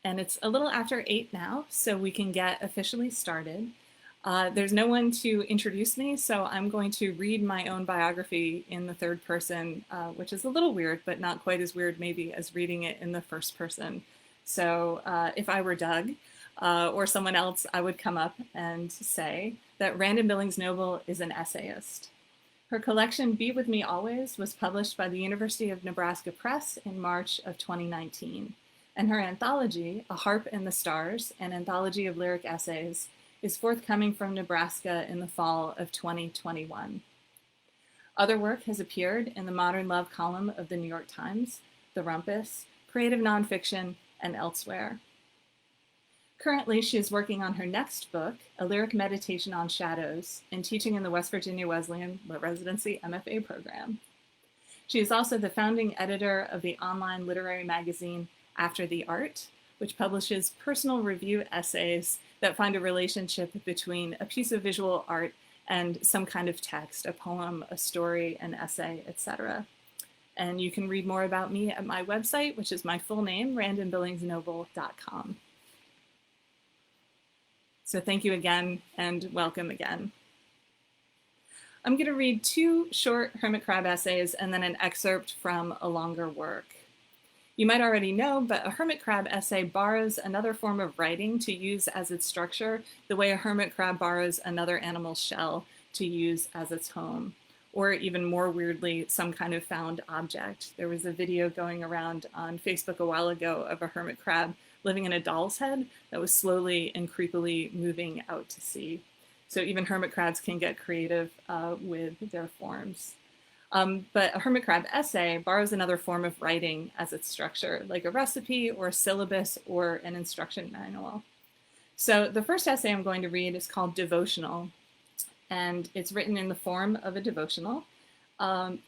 and it's a little after 8 now, so we can get officially started. There's no one to introduce me, so I'm going to read my own biography in the third person, which is a little weird, but not quite as weird maybe as reading it in the first person. So if I were Doug or someone else, I would come up and say that Randon Billings Noble is an essayist. Her collection, Be With Me Always, was published by the University of Nebraska Press in March of 2019. And her anthology, A Harp and the Stars, an anthology of lyric essays, is forthcoming from Nebraska in the fall of 2021. Other work has appeared in the Modern Love column of the New York Times, The Rumpus, Creative Nonfiction, and elsewhere. Currently, she is working on her next book, A Lyric Meditation on Shadows, and teaching in the West Virginia Wesleyan Low-Residency MFA program. She is also the founding editor of the online literary magazine After the Art, which publishes personal review essays that find a relationship between a piece of visual art and some kind of text, a poem, a story, an essay, etc. And you can read more about me at my website, which is my full name, randonbillingsnoble.com. So thank you again and welcome again. I'm going to read 2 short hermit crab essays and then an excerpt from a longer work. You might already know, but a hermit crab essay borrows another form of writing to use as its structure, the way a hermit crab borrows another animal's shell to use as its home, or even more weirdly, some kind of found object. There was a video going around on Facebook a while ago of a hermit crab living in a doll's head that was slowly and creepily moving out to sea. So even hermit crabs can get creative with their forms. But a hermit crab essay borrows another form of writing as its structure, like a recipe or a syllabus or an instruction manual. So the first essay I'm going to read is called Devotional, and it's written in the form of a devotional.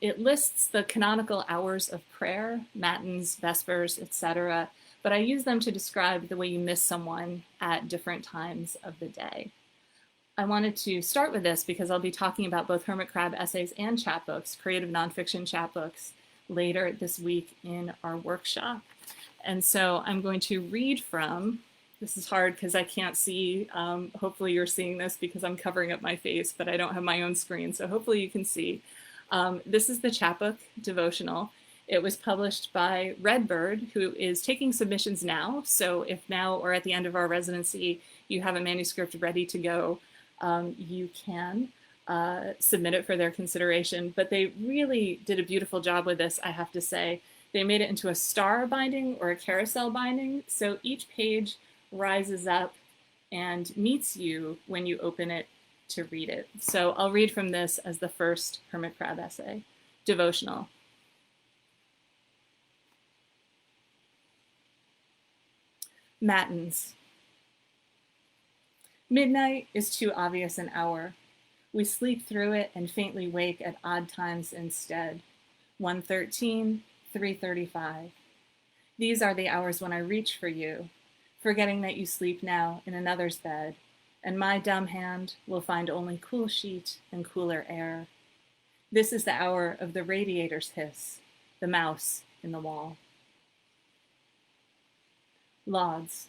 It lists the canonical hours of prayer, matins, vespers, etc., but I use them to describe the way you miss someone at different times of the day. I wanted to start with this because I'll be talking about both hermit crab essays and chapbooks, creative nonfiction chapbooks, later this week in our workshop. And so I'm going to read from, this is hard because I can't see, hopefully you're seeing this because I'm covering up my face, but I don't have my own screen, so hopefully you can see. This is the chapbook devotional. It was published by Redbird, who is taking submissions now. So if now or at the end of our residency, you have a manuscript ready to go, you can submit it for their consideration. But they really did a beautiful job with this, I have to say. They made it into a star binding or a carousel binding. So each page rises up and meets you when you open it to read it. So I'll read from this as the first hermit crab essay, Devotional. Matins. Midnight is too obvious an hour. We sleep through it and faintly wake at odd times instead. 1:13, 3:35. These are the hours when I reach for you, forgetting that you sleep now in another's bed, and my dumb hand will find only cool sheet and cooler air. This is the hour of the radiator's hiss, the mouse in the wall. Lauds.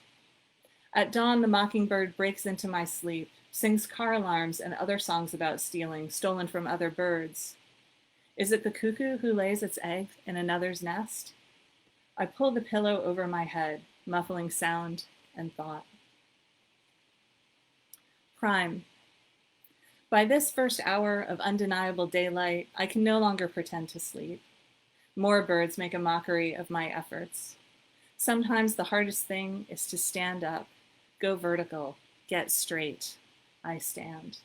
At dawn, the mockingbird breaks into my sleep, sings car alarms and other songs about stealing, stolen from other birds. Is it the cuckoo who lays its egg in another's nest? I pull the pillow over my head, muffling sound and thought. Prime. By this first hour of undeniable daylight, I can no longer pretend to sleep. More birds make a mockery of my efforts. Sometimes the hardest thing is to stand up, go vertical, get straight. I stand.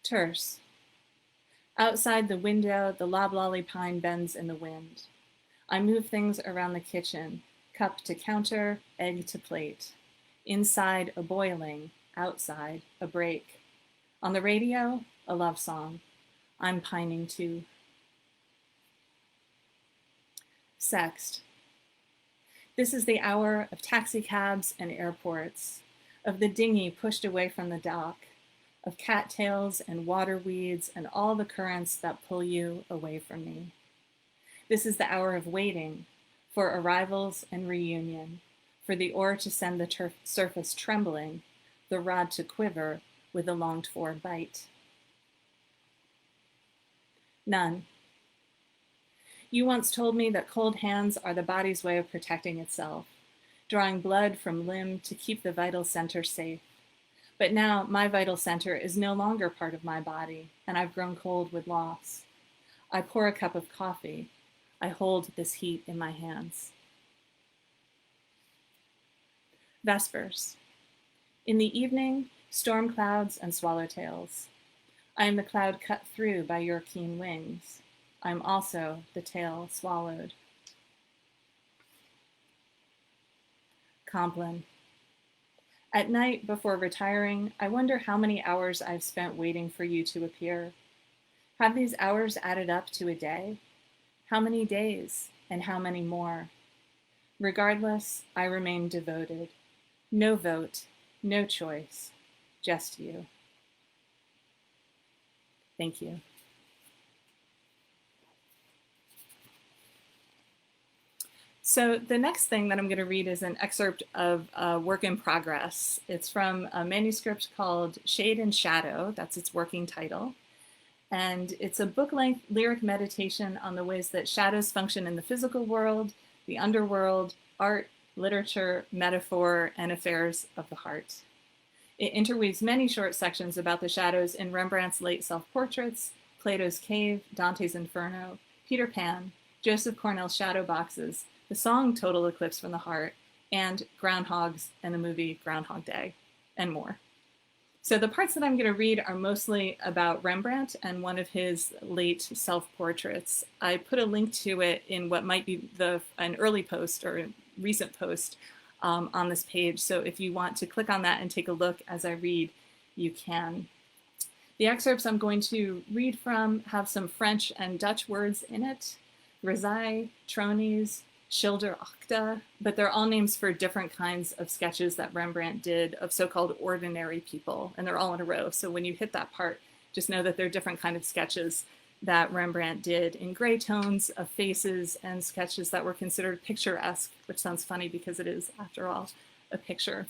Terse. Outside the window, the loblolly pine bends in the wind. I move things around the kitchen, cup to counter, egg to plate. Inside, a boiling, outside, a break. On the radio, a love song. I'm pining too. Sext. This is the hour of taxicabs and airports, of the dinghy pushed away from the dock, of cattails and water weeds and all the currents that pull you away from me. This is the hour of waiting, for arrivals and reunion, for the oar to send the surface trembling, the rod to quiver with a longed-for bite. None. You once told me that cold hands are the body's way of protecting itself, drawing blood from limb to keep the vital center safe. But now my vital center is no longer part of my body, and I've grown cold with loss. I pour a cup of coffee. I hold this heat in my hands. Vespers. In the evening, storm clouds and swallowtails. I am the cloud cut through by your keen wings. I am also the tail swallowed. Compline. At night before retiring, I wonder how many hours I've spent waiting for you to appear. Have these hours added up to a day? How many days and how many more? Regardless, I remain devoted. No vote, no choice, just you. Thank you. So the next thing that I'm going to read is an excerpt of a work in progress. It's from a manuscript called Shade and Shadow. That's its working title. And it's a book-length lyric meditation on the ways that shadows function in the physical world, the underworld, art, literature, metaphor, and affairs of the heart. It interweaves many short sections about the shadows in Rembrandt's late self-portraits, Plato's Cave, Dante's Inferno, Peter Pan, Joseph Cornell's Shadow Boxes, the song Total Eclipse from the Heart, and groundhogs and the movie Groundhog Day, and more. So the parts that I'm going to read are mostly about Rembrandt and one of his late self-portraits. I put a link to it in what might be an early post or a recent post on this page. So if you want to click on that and take a look as I read, you can. The excerpts I'm going to read from have some French and Dutch words in it. Rezai, Tronis, Schilderachta, but they're all names for different kinds of sketches that Rembrandt did of so-called ordinary people, and they're all in a row. So when you hit that part, just know that they're different kind of sketches that Rembrandt did in gray tones of faces and sketches that were considered picturesque, which sounds funny because it is, after all, a picture.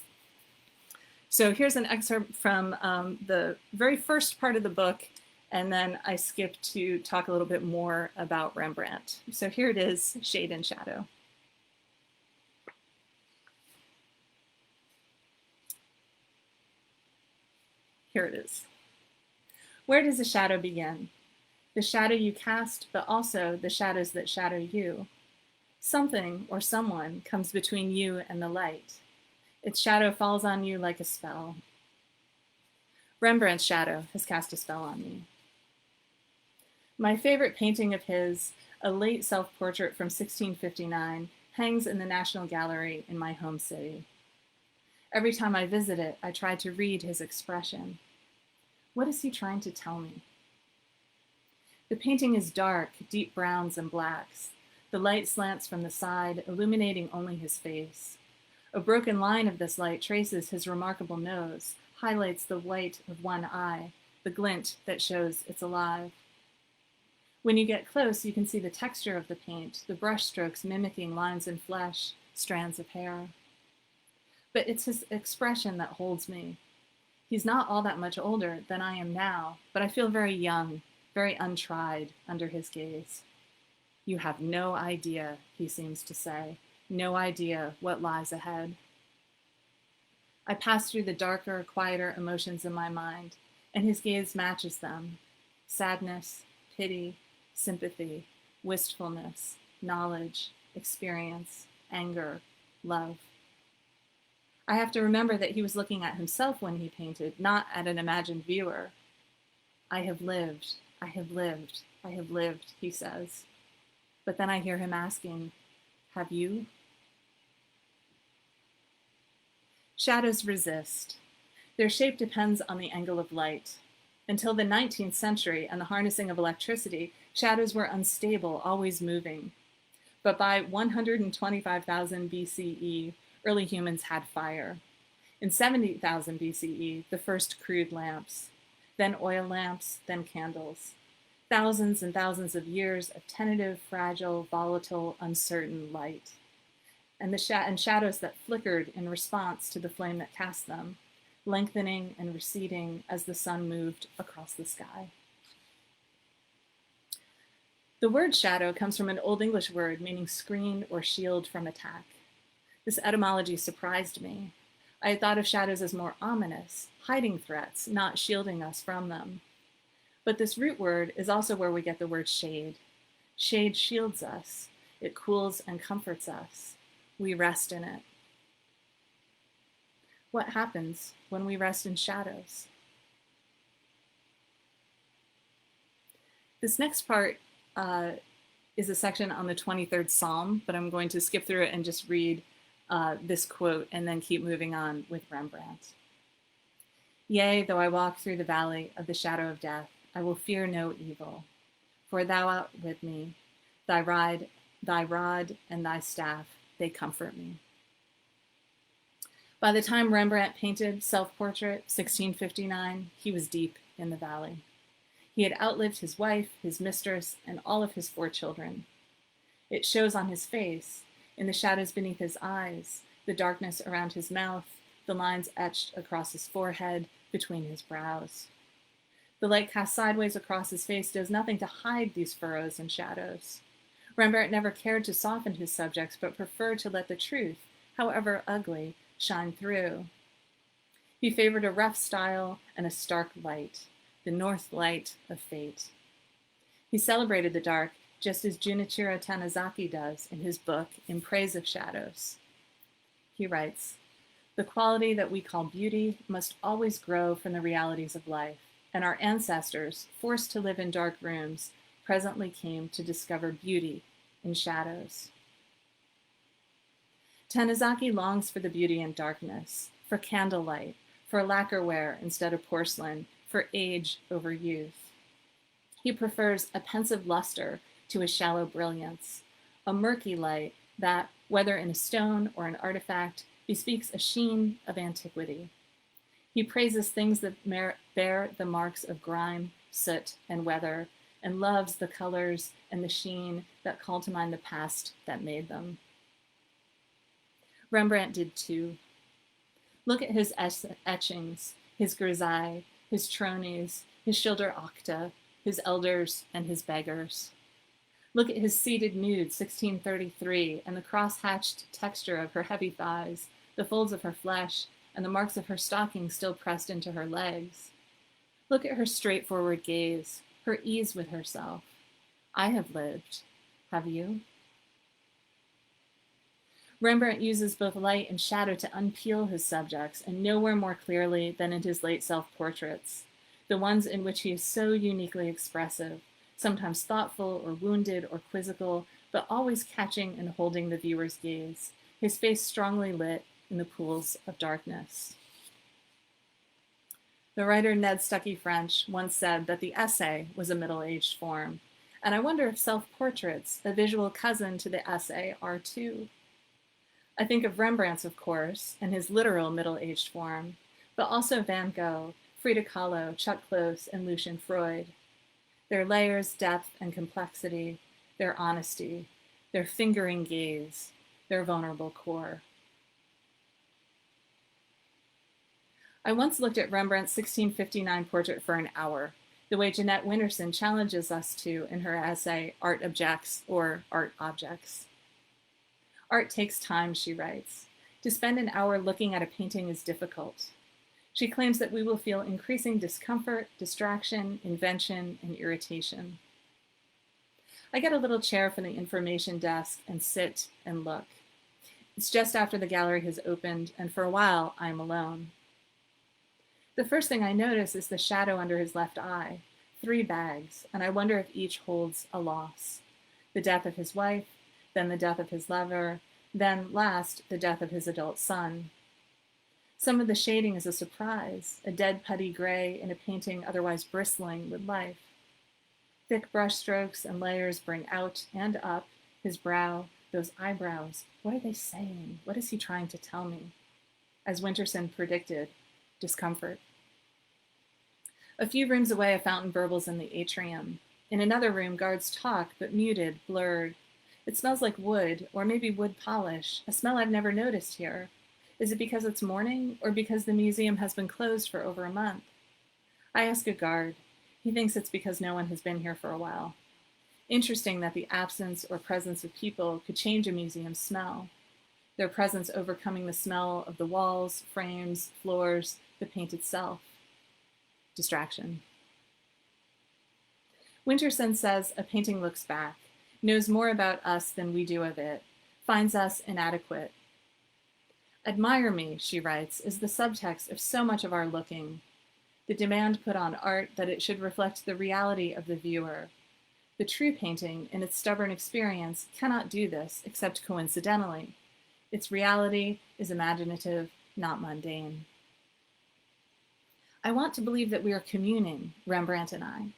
So here's an excerpt from the very first part of the book, and then I skip to talk a little bit more about Rembrandt. So here it is, Shade and Shadow. Here it is. Where does a shadow begin? The shadow you cast, but also the shadows that shadow you. Something or someone comes between you and the light. Its shadow falls on you like a spell. Rembrandt's shadow has cast a spell on me. My favorite painting of his, a late self-portrait from 1659, hangs in the National Gallery in my home city. Every time I visit it, I try to read his expression. What is he trying to tell me? The painting is dark, deep browns and blacks. The light slants from the side, illuminating only his face. A broken line of this light traces his remarkable nose, highlights the white of one eye, the glint that shows it's alive. When you get close, you can see the texture of the paint, the brush strokes mimicking lines in flesh, strands of hair. But it's his expression that holds me. He's not all that much older than I am now, but I feel very young, very untried under his gaze. You have no idea, he seems to say, no idea what lies ahead. I pass through the darker, quieter emotions in my mind, and his gaze matches them. Sadness, pity, sympathy, wistfulness, knowledge, experience, anger, love. I have to remember that he was looking at himself when he painted, not at an imagined viewer. I have lived, I have lived, I have lived, he says. But then I hear him asking, have you? Shadows resist. Their shape depends on the angle of light. Until the 19th century and the harnessing of electricity, shadows were unstable, always moving. But by 125,000 BCE, early humans had fire. In 70,000 BCE, the first crude lamps, then oil lamps, then candles. thousands and thousands of years of tentative, fragile, volatile, uncertain light, and shadows that flickered in response to the flame that cast them, lengthening and receding as the sun moved across the sky. The word shadow comes from an Old English word meaning screen or shield from attack. This etymology surprised me. I had thought of shadows as more ominous, hiding threats, not shielding us from them. But this root word is also where we get the word shade. Shade shields us. It cools and comforts us. We rest in it. What happens when we rest in shadows? This next part is a section on the 23rd Psalm, but I'm going to skip through it and just read this quote and then keep moving on with Rembrandt. Yea, though I walk through the valley of the shadow of death, I will fear no evil, for thou art with me. Thy rod and thy staff, they comfort me. By the time Rembrandt painted Self-Portrait, 1659, he was deep in the valley. He had outlived his wife, his mistress, and all of his 4 children. It shows on his face, in the shadows beneath his eyes, the darkness around his mouth, the lines etched across his forehead, between his brows. The light cast sideways across his face does nothing to hide these furrows and shadows. Rembrandt never cared to soften his subjects, but preferred to let the truth, however ugly, shine through. He favored a rough style and a stark light, the north light of fate. He celebrated the dark just as Junichiro Tanizaki does in his book In Praise of Shadows. He writes, "The quality that we call beauty must always grow from the realities of life, and our ancestors, forced to live in dark rooms, presently came to discover beauty in shadows." Tanizaki longs for the beauty in darkness, for candlelight, for lacquerware instead of porcelain, for age over youth. He prefers a pensive luster to a shallow brilliance, a murky light that, whether in a stone or an artifact, bespeaks a sheen of antiquity. He praises things that bear the marks of grime, soot, and weather, and loves the colors and the sheen that call to mind the past that made them. Rembrandt did too. Look at his etchings, his grisaille, his tronies, his Schilder Octa, his elders, and his beggars. Look at his seated nude, 1633, and the cross-hatched texture of her heavy thighs, the folds of her flesh, and the marks of her stockings still pressed into her legs. Look at her straightforward gaze, her ease with herself. I have lived. Have you? Rembrandt uses both light and shadow to unpeel his subjects, and nowhere more clearly than in his late self-portraits, the ones in which he is so uniquely expressive, sometimes thoughtful or wounded or quizzical, but always catching and holding the viewer's gaze, his face strongly lit in the pools of darkness. The writer Ned Stuckey French once said that the essay was a middle-aged form, and I wonder if self-portraits, a visual cousin to the essay, are too. I think of Rembrandt's, of course, and his literal middle-aged form, but also Van Gogh, Frida Kahlo, Chuck Close, and Lucian Freud. Their layers, depth, and complexity, their honesty, their fingering gaze, their vulnerable core. I once looked at Rembrandt's 1659 portrait for an hour, the way Jeanette Winterson challenges us to in her essay, Art Objects or Art Objects. Art takes time, she writes. To spend an hour looking at a painting is difficult. She claims that we will feel increasing discomfort, distraction, invention, and irritation. I get a little chair from the information desk and sit and look. It's just after the gallery has opened, and for a while, I am alone. The first thing I notice is the shadow under his left eye, 3 bags, and I wonder if each holds a loss. The death of his wife, then the death of his lover, then last, the death of his adult son. Some of the shading is a surprise, a dead putty gray in a painting otherwise bristling with life. Thick brush strokes and layers bring out and up his brow, those eyebrows. What are they saying? What is he trying to tell me? As Winterson predicted, discomfort. A few rooms away, a fountain burbles in the atrium. In another room, guards talk, but muted, blurred. It smells like wood, or maybe wood polish, a smell I've never noticed here. Is it because it's morning, or because the museum has been closed for over a month? I ask a guard. He thinks it's because no one has been here for a while. Interesting that the absence or presence of people could change a museum's smell. Their presence overcoming the smell of the walls, frames, floors, the paint itself. Distraction. Winterson says a painting looks back, knows more about us than we do of it, finds us inadequate. Admire me, she writes, is the subtext of so much of our looking. The demand put on art that it should reflect the reality of the viewer. The true painting, in its stubborn experience, cannot do this except coincidentally. Its reality is imaginative, not mundane. I want to believe that we are communing, Rembrandt and I,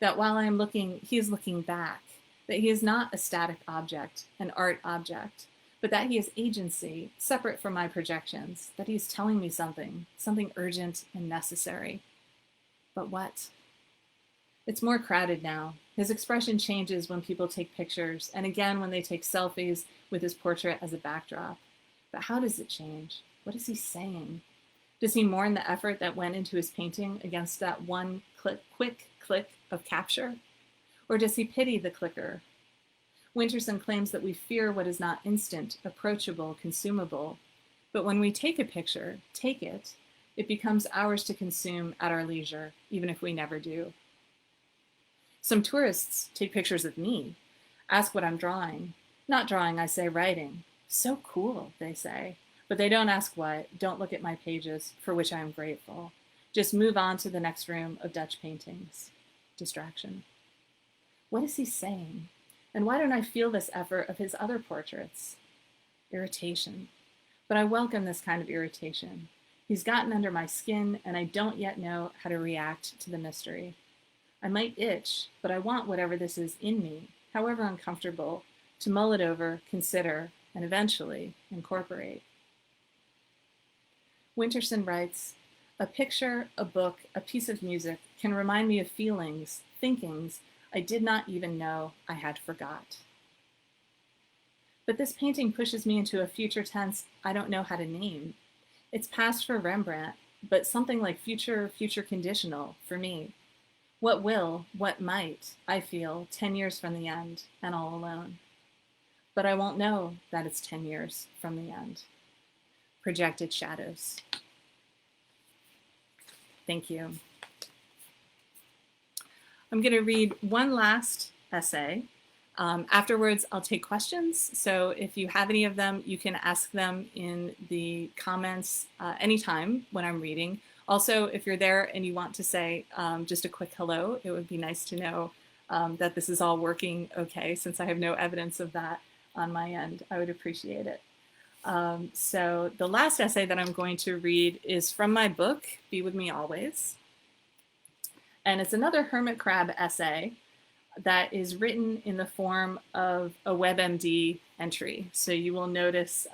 that while I am looking, he is looking back, that he is not a static object, an art object, but that he has agency, separate from my projections, that he is telling me something, something urgent and necessary. But what? It's more crowded now. His expression changes when people take pictures, and again when they take selfies with his portrait as a backdrop. But how does it change? What is he saying? Does he mourn the effort that went into his painting against that one quick click of capture? Or does he pity the clicker? Winterson claims that we fear what is not instant, approachable, consumable. But when we take a picture, it becomes ours to consume at our leisure, even if we never do. Some tourists take pictures of me, ask what I'm drawing. Not drawing, I say writing. So cool, they say. But they don't ask what, don't look at my pages, for which I am grateful. Just move on to the next room of Dutch paintings. Distraction. What is he saying? And why don't I feel this effort of his other portraits? Irritation. But I welcome this kind of irritation. He's gotten under my skin, and I don't yet know how to react to the mystery. I might itch, but I want whatever this is in me, however uncomfortable, to mull it over, consider, and eventually incorporate. Winterson writes, a picture, a book, a piece of music can remind me of feelings, thinkings I did not even know I had forgot. But this painting pushes me into a future tense I don't know how to name. It's past for Rembrandt, but something like future conditional for me. What will, what might, I feel 10 years from the end and all alone. But I won't know that it's 10 years from the end. Projected shadows. Thank you. I'm going to read one last essay. Afterwards, I'll take questions. So if you have any of them, you can ask them in the comments anytime when I'm reading. Also, if you're there and you want to say just a quick hello, it would be nice to know that this is all working okay, since I have no evidence of that on my end. I would appreciate it. So the last essay that I'm going to read is from my book, Be With Me Always. And it's another hermit crab essay that is written in the form of a WebMD entry. So you will notice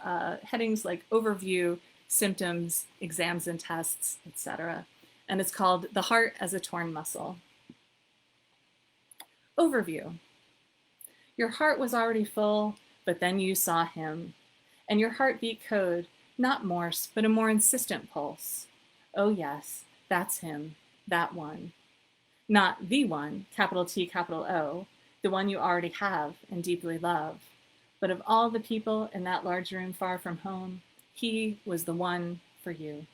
headings like overview, symptoms, exams and tests, etc. And it's called The Heart as a Torn Muscle. Overview. Your heart was already full, but then you saw him. And your heartbeat code, not Morse, but a more insistent pulse. Oh yes, that's him, that one. Not the one, capital T, capital O, the one you already have and deeply love. But of all the people in that large room far from home, he was the one for you.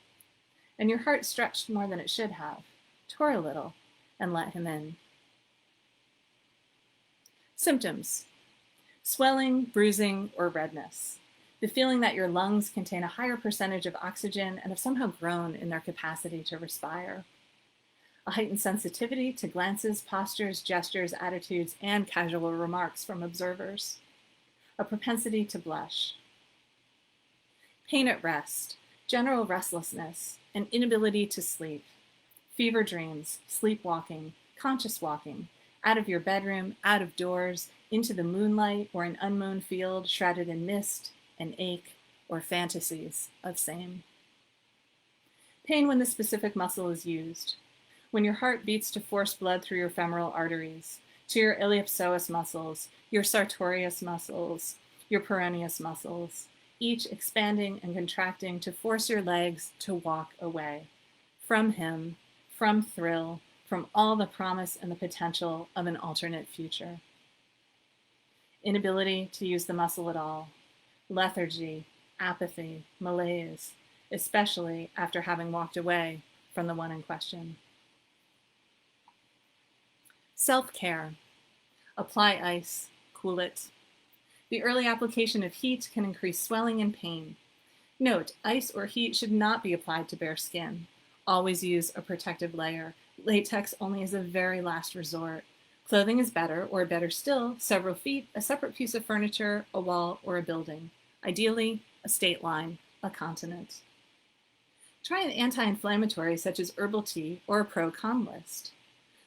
And your heart stretched more than it should have, tore a little, and let him in. Symptoms. Swelling, bruising, or redness. The feeling that your lungs contain a higher percentage of oxygen and have somehow grown in their capacity to respire. A heightened sensitivity to glances, postures, gestures, attitudes, and casual remarks from observers. A propensity to blush. Pain at rest, general restlessness, an inability to sleep. Fever dreams, sleepwalking, conscious walking, out of your bedroom, out of doors, into the moonlight or an unmown field shrouded in mist, an ache, or fantasies of same. Pain when the specific muscle is used. When your heart beats to force blood through your femoral arteries, to your iliopsoas muscles, your sartorius muscles, your peroneus muscles, each expanding and contracting to force your legs to walk away from him, from thrill, from all the promise and the potential of an alternate future. Inability to use the muscle at all, lethargy, apathy, malaise, especially after having walked away from the one in question. Self-care. Apply ice, cool it. The early application of heat can increase swelling and pain. Note, ice or heat should not be applied to bare skin. Always use a protective layer. Latex only as a very last resort. Clothing is better, or better still, several feet, a separate piece of furniture, a wall, or a building. Ideally, a state line, a continent. Try an anti-inflammatory such as herbal tea or a pro-con list.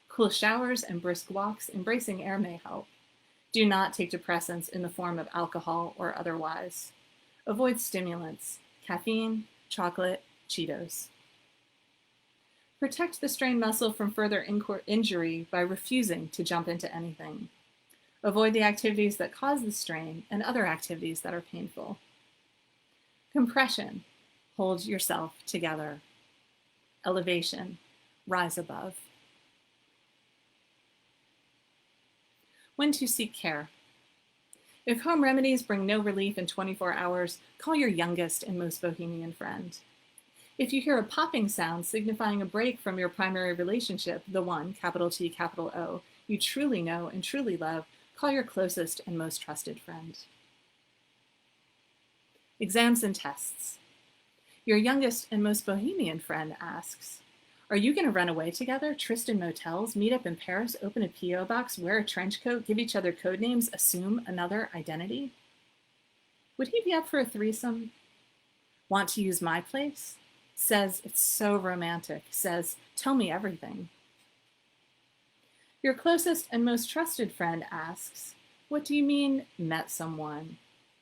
Cool showers and brisk walks, embracing air may help. Do not take depressants in the form of alcohol or otherwise. Avoid stimulants, caffeine, chocolate, Cheetos. Protect the strained muscle from further injury by refusing to jump into anything. Avoid the activities that cause the strain and other activities that are painful. Compression, hold yourself together. Elevation, rise above. When to seek care. If home remedies bring no relief in 24 hours, call your youngest and most bohemian friend. If you hear a popping sound signifying a break from your primary relationship, the one, capital T, capital O, you truly know and truly love, call your closest and most trusted friend. Exams and tests. Your youngest and most bohemian friend asks, are you going to run away together, tryst in motels, meet up in Paris, open a P.O. box, wear a trench coat, give each other code names, assume another identity? Would he be up for a threesome? Want to use my place? Says it's so romantic. Says, tell me everything. Your closest and most trusted friend asks, what do you mean, met someone?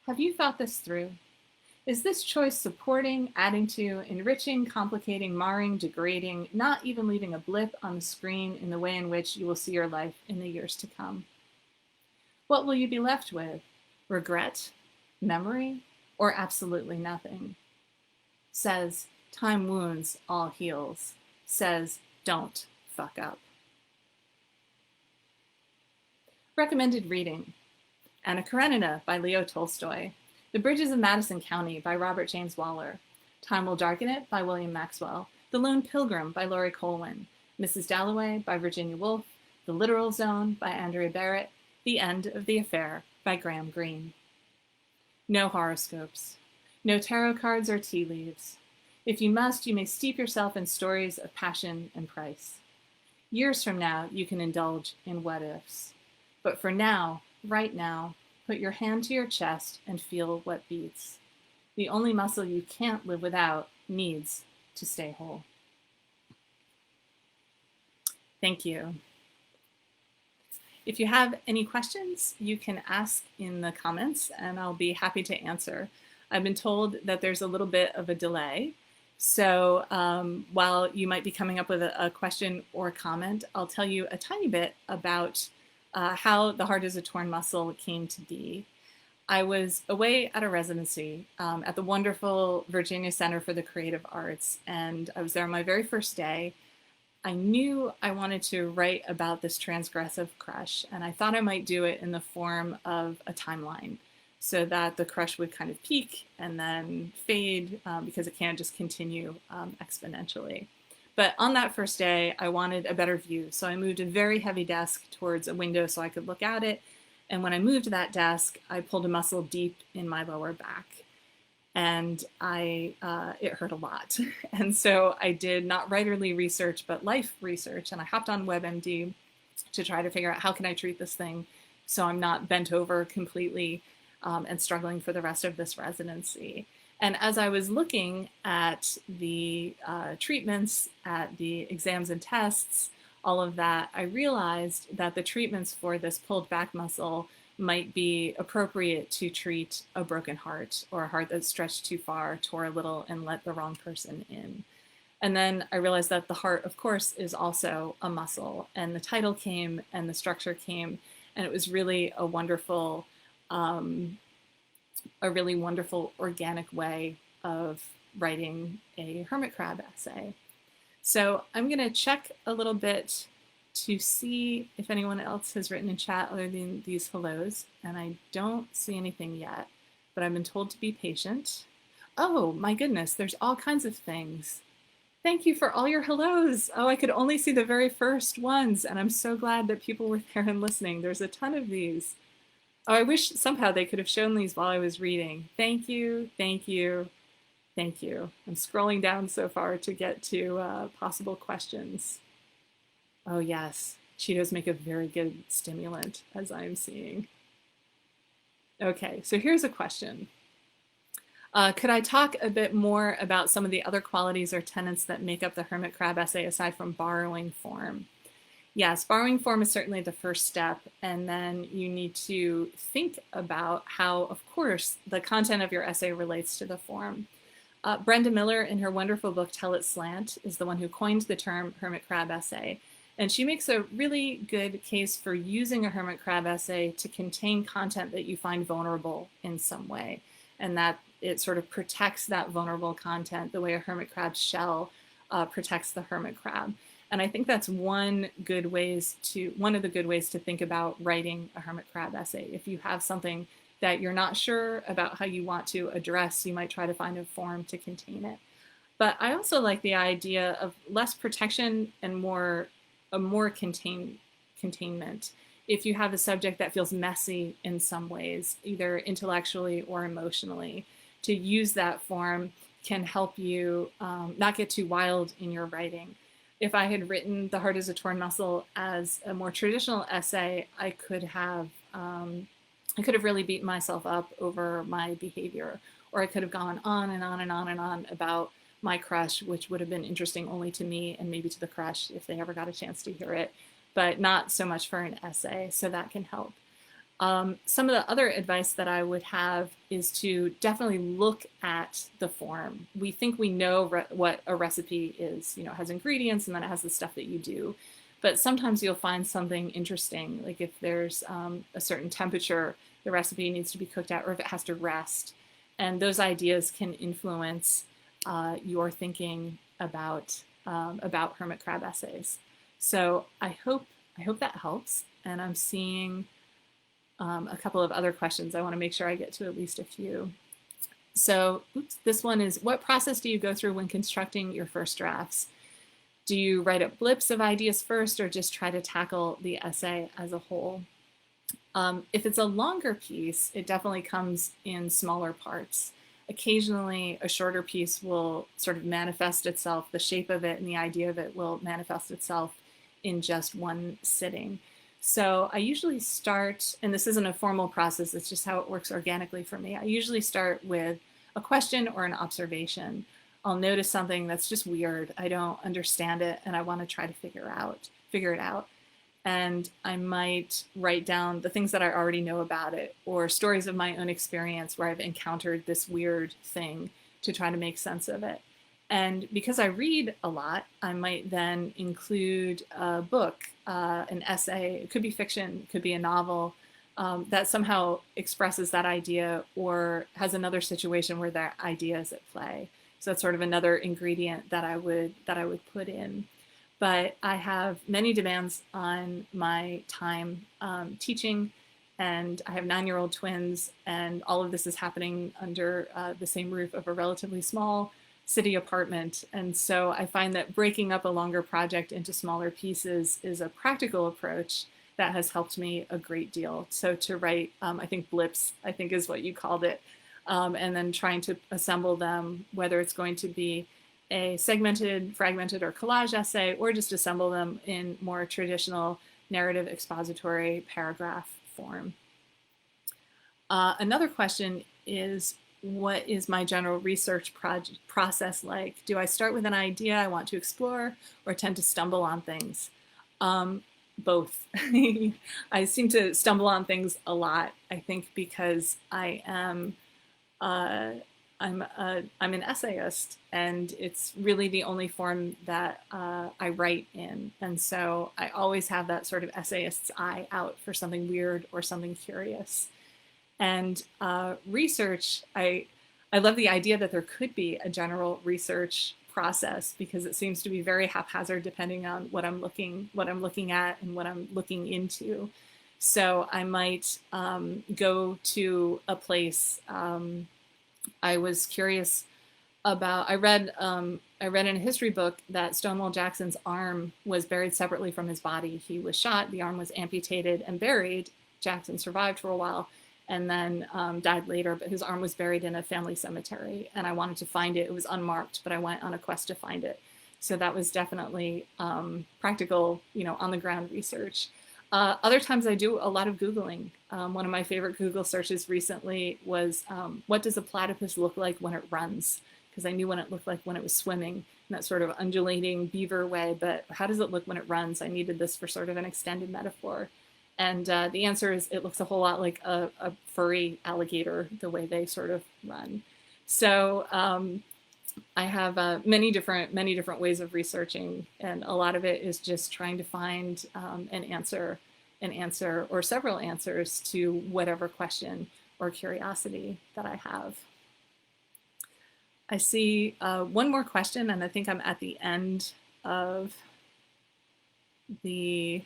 Have you thought this through? Is this choice supporting, adding to, enriching, complicating, marring, degrading, not even leaving a blip on the screen in the way in which you will see your life in the years to come? What will you be left with? Regret, memory, or absolutely nothing? Says, time wounds, all heals. Says, don't fuck up. Recommended reading. Anna Karenina by Leo Tolstoy. The Bridges of Madison County by Robert James Waller. Time Will Darken It by William Maxwell. The Lone Pilgrim by Laurie Colwin. Mrs. Dalloway by Virginia Woolf. The Literal Zone by Andrea Barrett. The End of the Affair by Graham Greene. No horoscopes. No tarot cards or tea leaves. If you must, you may steep yourself in stories of passion and price. Years from now, you can indulge in what ifs. But for now, right now, put your hand to your chest and feel what beats. The only muscle you can't live without needs to stay whole. Thank you. If you have any questions, you can ask in the comments and I'll be happy to answer. I've been told that there's a little bit of a delay. So while you might be coming up with a question or comment, I'll tell you a tiny bit about how the heart is a torn muscle came to be. I was away at a residency at the wonderful Virginia Center for the Creative Arts, and I was there on my very first day. I knew I wanted to write about this transgressive crush, and I thought I might do it in the form of a timeline so that the crush would kind of peak and then fade because it can't just continue exponentially. But on that first day, I wanted a better view. So I moved a very heavy desk towards a window so I could look at it. And when I moved that desk, I pulled a muscle deep in my lower back. And it hurt a lot. And so I did not writerly research, but life research. And I hopped on WebMD to try to figure out how can I treat this thing so I'm not bent over completely and struggling for the rest of this residency. And as I was looking at the treatments, at the exams and tests, all of that, I realized that the treatments for this pulled back muscle might be appropriate to treat a broken heart or a heart that's stretched too far, tore a little, and let the wrong person in. And then I realized that the heart, of course, is also a muscle. And the title came and the structure came. And it was really a really wonderful organic way of writing a hermit crab essay. So I'm going to check a little bit to see if anyone else has written in chat other than these hellos. And I don't see anything yet, but I've been told to be patient. Oh my goodness, there's all kinds of things. Thank you for all your hellos. Oh, I could only see the very first ones, and I'm so glad that people were there and listening. There's a ton of these. Oh, I wish somehow they could have shown these while I was reading. Thank you, thank you, thank you. I'm scrolling down so far to get to possible questions. Oh yes, Cheetos make a very good stimulant, as I'm seeing. Okay, so here's a question. Could I talk a bit more about some of the other qualities or tenets that make up the hermit crab essay aside from borrowing form? Yes, borrowing form is certainly the first step, and then you need to think about how, of course, the content of your essay relates to the form. Brenda Miller, in her wonderful book, Tell It Slant, is the one who coined the term hermit crab essay. And she makes a really good case for using a hermit crab essay to contain content that you find vulnerable in some way, and that it sort of protects that vulnerable content the way a hermit crab's shell protects the hermit crab. And I think that's one of the good ways to think about writing a hermit crab essay. If you have something that you're not sure about how you want to address, you might try to find a form to contain it. But I also like the idea of less protection and more containment. If you have a subject that feels messy in some ways, either intellectually or emotionally, to use that form can help you not get too wild in your writing. If I had written The Heart is a Torn Muscle as a more traditional essay, I could have really beaten myself up over my behavior, or I could have gone on and on and on and on about my crush, which would have been interesting only to me and maybe to the crush if they ever got a chance to hear it, but not so much for an essay, so that can help. Some of the other advice that I would have is to definitely look at the form. We think we know what a recipe is, it has ingredients and then it has the stuff that you do. But sometimes you'll find something interesting, like if there's a certain temperature the recipe needs to be cooked at, or if it has to rest. And those ideas can influence your thinking about hermit crab essays. So I hope that helps. And I'm seeing a couple of other questions. I want to make sure I get to at least a few. So this one is, what process do you go through when constructing your first drafts? Do you write up blips of ideas first, or just try to tackle the essay as a whole? If it's a longer piece, it definitely comes in smaller parts. Occasionally, a shorter piece will sort of manifest itself, the shape of it and the idea of it will manifest itself in just one sitting. So I usually start, and this isn't a formal process, it's just how it works organically for me. I usually start with a question or an observation. I'll notice something that's just weird. I don't understand it, and I want to try to figure it out. And I might write down the things that I already know about it, or stories of my own experience where I've encountered this weird thing to try to make sense of it. And because I read a lot, I might then include a book, an essay, it could be fiction, it could be a novel, that somehow expresses that idea or has another situation where that idea is at play. So that's sort of another ingredient that I would put in. But I have many demands on my time teaching, and I have 9-year-old twins, and all of this is happening under the same roof of a relatively small city apartment. And so I find that breaking up a longer project into smaller pieces is a practical approach that has helped me a great deal. So to write, I think blips, I think is what you called it, and then trying to assemble them, whether it's going to be a segmented, fragmented, or collage essay, or just assemble them in more traditional narrative expository paragraph form. Another question is, what is my general research process like? Do I start with an idea I want to explore, or tend to stumble on things? Both. I seem to stumble on things a lot, I think, because I am I'm an essayist, and it's really the only form that I write in. And so I always have that sort of essayist's eye out for something weird or something curious. And research, I love the idea that there could be a general research process, because it seems to be very haphazard depending on what I'm looking at and what I'm looking into. So I might go to a place. I was curious about. I read in a history book that Stonewall Jackson's arm was buried separately from his body. He was shot, the arm was amputated and buried. Jackson survived for a while and then died later, but his arm was buried in a family cemetery, and I wanted to find it. It was unmarked, but I went on a quest to find it. So that was definitely practical, on the ground research. Other times I do a lot of Googling. One of my favorite Google searches recently was, what does a platypus look like when it runs? Because I knew what it looked like when it was swimming in that sort of undulating beaver way, but how does it look when it runs? I needed this for sort of an extended metaphor. And the answer is it looks a whole lot like a furry alligator, the way they sort of run. So I have many different ways of researching, and a lot of it is just trying to find an answer or several answers to whatever question or curiosity that I have. I see one more question, and I think I'm at the end of the,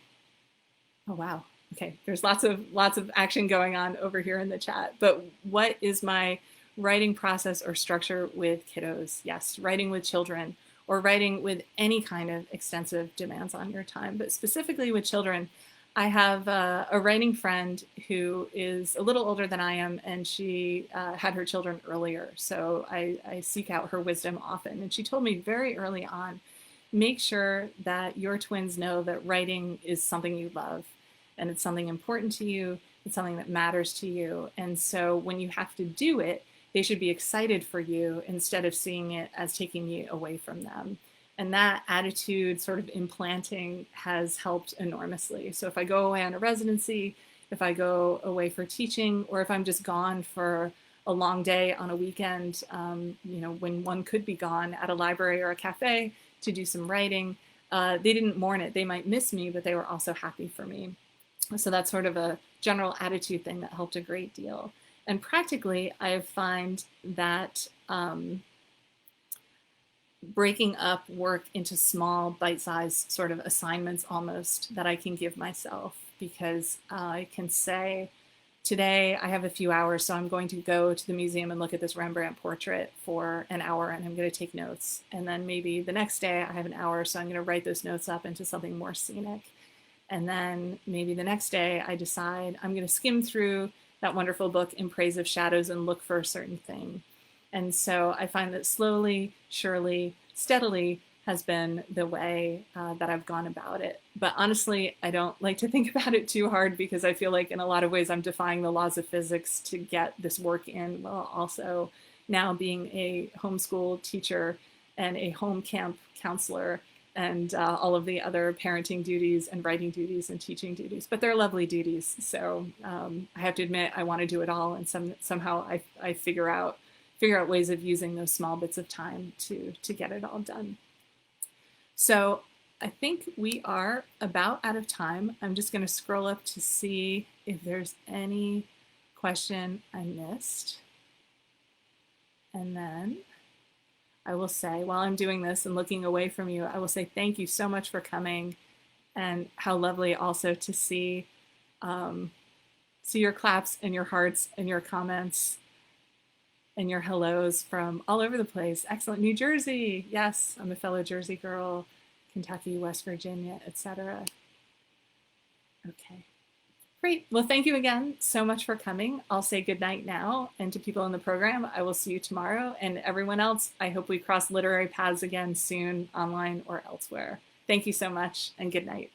oh wow, okay, there's lots of action going on over here in the chat. But what is my writing process or structure with kiddos? Yes, writing with children, or writing with any kind of extensive demands on your time, but specifically with children. I have a writing friend who is a little older than I am, and she had her children earlier. So I seek out her wisdom often. And she told me very early on, make sure that your twins know that writing is something you love, and it's something important to you. It's something that matters to you. And so when you have to do it, they should be excited for you instead of seeing it as taking you away from them. And that attitude sort of implanting has helped enormously. So if I go away on a residency, if I go away for teaching, or if I'm just gone for a long day on a weekend, when one could be gone at a library or a cafe to do some writing, they didn't mourn it. They might miss me, but they were also happy for me. So that's sort of a general attitude thing that helped a great deal. And practically, I find that breaking up work into small bite-sized sort of assignments almost that I can give myself, because I can say, today I have a few hours, so I'm going to go to the museum and look at this Rembrandt portrait for an hour, and I'm going to take notes. And then maybe the next day I have an hour, so I'm going to write those notes up into something more scenic. And then maybe the next day I decide I'm going to skim through that wonderful book In Praise of Shadows and look for a certain thing. And so I find that slowly, surely, steadily has been the way that I've gone about it. But honestly, I don't like to think about it too hard, because I feel like in a lot of ways I'm defying the laws of physics to get this work in, while also now being a homeschool teacher and a home camp counselor and all of the other parenting duties and writing duties and teaching duties. But they're lovely duties. So I have to admit, I want to do it all. And somehow I figure out ways of using those small bits of time to get it all done. So I think we are about out of time. I'm just going to scroll up to see if there's any question I missed. And then I will say, while I'm doing this and looking away from you, I will say thank you so much for coming, and how lovely also to see your claps and your hearts and your comments and your hellos from all over the place. Excellent. New Jersey. Yes, I'm a fellow Jersey girl. Kentucky, West Virginia, etc. Okay. Great. Well, thank you again so much for coming. I'll say good night now. And to people in the program, I will see you tomorrow. And everyone else, I hope we cross literary paths again soon, online or elsewhere. Thank you so much, and good night.